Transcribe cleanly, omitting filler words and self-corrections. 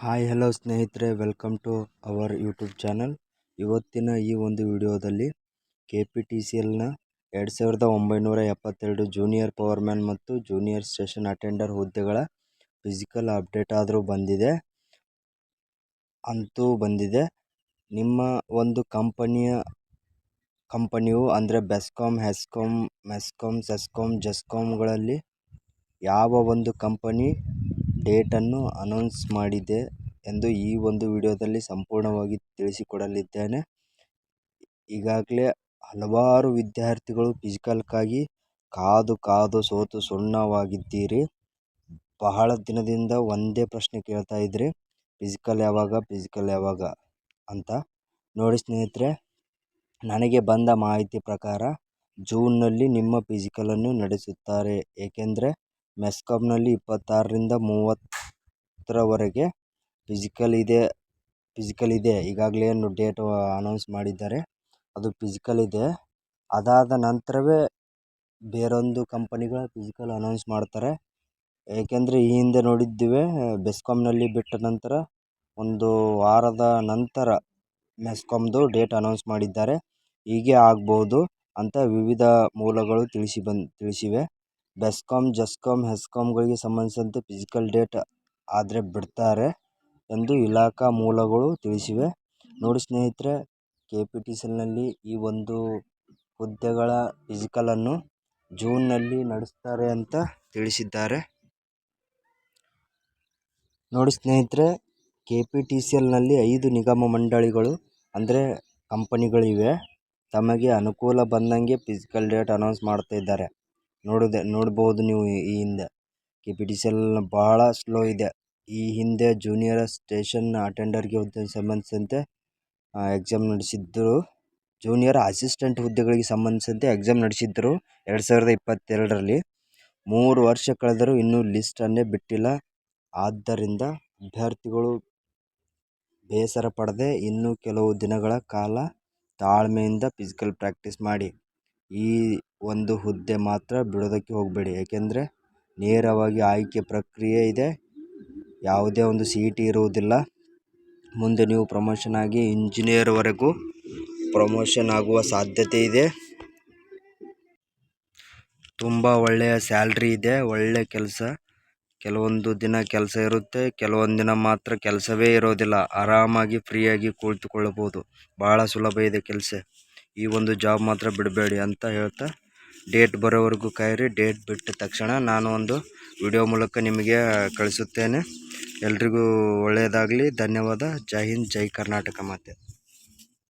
Hi hello ಸ್ನೇಹಿತರೆ, welcome to our YouTube channel. ಇವತ್ತಿನ ಈ ಒಂದು ವಿಡಿಯೋದಲ್ಲಿ KPTCLನ 2972 ಜೂನಿಯರ್ ಪವರ್ಮ್ಯಾನ್ ಮತ್ತು ಜೂನಿಯರ್ ಸ್ಟೇಷನ್ ಅಟೆಂಡರ್ ಹುದ್ದೆಗಳ ಫಿಸಿಕಲ್ ಅಪ್ಡೇಟ್ ಆದರೂ ಬಂದಿದೆ. ನಿಮ್ಮ ಒಂದು ಕಂಪನಿಯು ಅಂದರೆ ಬೆಸ್ಕಾಂ, ಹೆಸ್ಕಾಂ, ಮೆಸ್ಕಾಂ, ಸೆಸ್ಕಾಂ, ಜೆಸ್ಕಾಂಗಳಲ್ಲಿ ಯಾವ ಒಂದು ಕಂಪನಿ ಡೇಟನ್ನು ಅನೌನ್ಸ್ ಮಾಡಿದೆ ಎಂದು ಈ ಒಂದು ವಿಡಿಯೋದಲ್ಲಿ ಸಂಪೂರ್ಣವಾಗಿ ತಿಳಿಸಿಕೊಡಲಿದ್ದೇನೆ. ಈಗಾಗಲೇ ಹಲವಾರು ವಿದ್ಯಾರ್ಥಿಗಳು ಫಿಸಿಕಲ್ಗಾಗಿ ಕಾದು ಸೋತು ಸುಣ್ಣವಾಗಿದ್ದೀರಿ. ಬಹಳ ದಿನದಿಂದ ಒಂದೇ ಪ್ರಶ್ನೆ ಕೇಳ್ತಾ ಇದ್ರಿ, ಫಿಸಿಕಲ್ ಯಾವಾಗ ಅಂತ. ನೋಡಿ ಸ್ನೇಹಿತರೆ, ನನಗೆ ಬಂದ ಮಾಹಿತಿ ಪ್ರಕಾರ ಜೂನ್ನಲ್ಲಿ ನಿಮ್ಮ ಫಿಸಿಕಲನ್ನು ನಡೆಸುತ್ತಾರೆ. ಏಕೆಂದರೆ ಮೆಸ್ಕಾಂನಲ್ಲಿ 26ರಿಂದ 30ರವರೆಗೆ ಫಿಸಿಕಲ್ ಇದೆ. ಈಗಾಗಲೇ ಏನು ಡೇಟ್ ಅನೌನ್ಸ್ ಮಾಡಿದ್ದಾರೆ, ಅದು ಫಿಸಿಕಲ್ ಇದೆ. ಅದಾದ ನಂತರವೇ ಬೇರೊಂದು ಕಂಪನಿಗಳ ಫಿಸಿಕಲ್ ಅನೌನ್ಸ್ ಮಾಡ್ತಾರೆ. ಏಕೆಂದರೆ ಈ ಹಿಂದೆ ನೋಡಿದ್ದೀವಿ, ಬೆಸ್ಕಾಂನಲ್ಲಿ ಬಿಟ್ಟ ನಂತರ ಒಂದು ವಾರದ ನಂತರ ಮೆಸ್ಕಾಂದು ಡೇಟ್ ಅನೌನ್ಸ್ ಮಾಡಿದ್ದಾರೆ. ಹೀಗೆ ಆಗ್ಬೋದು ಅಂತ ವಿವಿಧ ಮೂಲಗಳು ತಿಳಿಸಿವೆ. ಬೆಸ್ಕಾಂ, ಜೆಸ್ಕಾಂ, ಹೆಸ್ಕಾಂಗಳಿಗೆ ಸಂಬಂಧಿಸಿದಂತೆ ಫಿಸಿಕಲ್ ಡೇಟ್ ಆದರೆ ಬಿಡ್ತಾರೆ ಎಂದು ಇಲಾಖಾ ಮೂಲಗಳು ತಿಳಿಸಿವೆ. ನೋಡಿ ಸ್ನೇಹಿತರೆ, KPTCLನಲ್ಲಿ ಈ ಒಂದು ಹುದ್ದೆಗಳ ಫಿಸಿಕಲನ್ನು ಜೂನ್ನಲ್ಲಿ ನಡೆಸ್ತಾರೆ ಅಂತ ತಿಳಿಸಿದ್ದಾರೆ. ನೋಡಿ ಸ್ನೇಹಿತರೆ, KPTCLನಲ್ಲಿ 5 ನಿಗಮ ಮಂಡಳಿಗಳು ಅಂದರೆ ಕಂಪನಿಗಳಿವೆ. ತಮಗೆ ಅನುಕೂಲ ಬಂದಂಗೆ ಫಿಸಿಕಲ್ ಡೇಟ್ ಅನೌನ್ಸ್ ಮಾಡ್ತಾ ಇದ್ದಾರೆ. ನೋಡ್ಬೋದು ನೀವು. ಈ ಹಿಂದೆ KPTCL ಬಹಳ ಸ್ಲೋ ಇದೆ. ಈ ಹಿಂದೆ ಜೂನಿಯರ್ ಸ್ಟೇಷನ್ ಅಟೆಂಡರ್ಗೆ ಹುದ್ದೆ ಸಂಬಂಧಿಸಿದಂತೆ ಎಕ್ಸಾಮ್ ನಡೆಸಿದ್ದರು. ಜೂನಿಯರ್ ಅಸಿಸ್ಟೆಂಟ್ ಹುದ್ದೆಗಳಿಗೆ ಸಂಬಂಧಿಸಿದಂತೆ ಎಕ್ಸಾಮ್ ನಡೆಸಿದ್ದರು 2022ರಲ್ಲಿ. 3 ವರ್ಷ ಕಳೆದರೂ ಇನ್ನೂ ಲಿಸ್ಟನ್ನೇ ಬಿಟ್ಟಿಲ್ಲ. ಆದ್ದರಿಂದ ಅಭ್ಯರ್ಥಿಗಳು ಬೇಸರ ಪಡದೆ ಇನ್ನೂ ಕೆಲವು ದಿನಗಳ ಕಾಲ ತಾಳ್ಮೆಯಿಂದ ಫಿಸಿಕಲ್ ಪ್ರಾಕ್ಟೀಸ್ ಮಾಡಿ. ಈ ಒಂದು ಹುದ್ದೆ ಮಾತ್ರ ಬಿಡೋದಕ್ಕೆ ಹೋಗಬೇಡಿ. ಏಕೆಂದರೆ ನೇರವಾಗಿ ಆಯ್ಕೆ ಪ್ರಕ್ರಿಯೆ ಇದೆ. ಯಾವುದೇ ಒಂದು CET ಇರುವುದಿಲ್ಲ. ಮುಂದೆ ನೀವು ಪ್ರಮೋಷನ್ ಆಗಿ ಇಂಜಿನಿಯರ್ವರೆಗೂ ಪ್ರಮೋಷನ್ ಆಗುವ ಸಾಧ್ಯತೆ ಇದೆ. ತುಂಬ ಒಳ್ಳೆಯ ಸ್ಯಾಲ್ರಿ ಇದೆ, ಒಳ್ಳೆ ಕೆಲಸ. ಕೆಲವೊಂದು ದಿನ ಕೆಲಸ ಇರುತ್ತೆ, ಕೆಲವೊಂದು ದಿನ ಮಾತ್ರ ಕೆಲಸವೇ ಇರೋದಿಲ್ಲ. ಆರಾಮಾಗಿ ಫ್ರೀಯಾಗಿ ಕುಳಿತುಕೊಳ್ಳಬಹುದು. ಬಹಳ ಸುಲಭ ಇದೆ ಕೆಲಸ. ಈ ಒಂದು ಜಾಬ್ ಮಾತ್ರ ಬಿಡಬೇಡಿ ಅಂತ ಹೇಳ್ತಾ, ಡೇಟ್ ಬರೋವರೆಗೂ ಕಾಯಿರಿ. ಡೇಟ್ ಬಿಟ್ಟ ತಕ್ಷಣ ನಾನು ಒಂದು ವಿಡಿಯೋ ಮೂಲಕ ನಿಮಗೆ ಕಳಿಸುತ್ತೇನೆ. ಎಲ್ರಿಗೂ ಒಳ್ಳೆಯದಾಗಲಿ. ಧನ್ಯವಾದ. ಜೈ ಹಿಂದ್, ಜೈ ಕರ್ನಾಟಕ ಮಾತೆ.